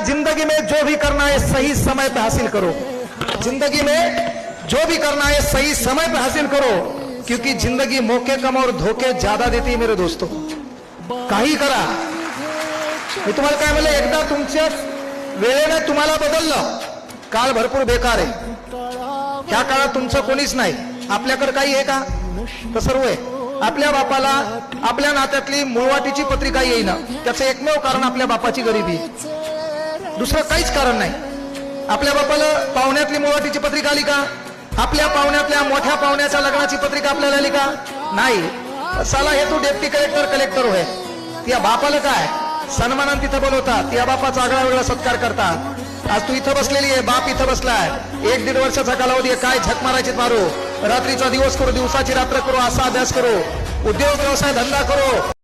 जिंदगी में जो भी करना है सही समय पे हासिल करो। जिंदगी में जो भी करना है सही समय पे हासिल करो, क्योंकि जिंदगी मौके कम और धोखे ज्यादा देती है मेरे दोस्तों। काही करा, मी तुम्हाला काय म्हणलं, एकदा तुमच्या वेळेने तुम्हाला बदललं, काळ भरपूर बेकार आहे। त्या काळात तुमचं कोणीच नाही, आपल्याकडे काही आहे का? तर सर्व आहे। आपल्या बापाला आपल्या नात्यातली मुळवाटीची पत्रिका येईना, त्याचं एकमेव कारण आपल्या बापाची गरिबी, दुसरं काहीच कारण नाही। आपल्या बापाला पाहुण्यातली मुळवाटीची पत्रिका आली का? आपल्या पाहुण्यातल्या मोठ्या पाहुण्याच्या लग्नाची पत्रिका आपल्याला आली का? नाही। साला हे तू डेप्टी कलेक्टर होय, त्या बापाला काय सन्मानाने तिथं बोलवतात, त्या बापाचा आगळा वेगळा सत्कार करतात। आज तू इथं बसलेली आहे, बाप इथं बसलाय, 1-1.5 वर्षाचा कालावधी आहे, काय झक मारायची मारू, रात्रीचा दिवस करू, दिवसाची रात्र करू, असा अभ्यास करू, उद्योग व्यवसाय धंदा करू।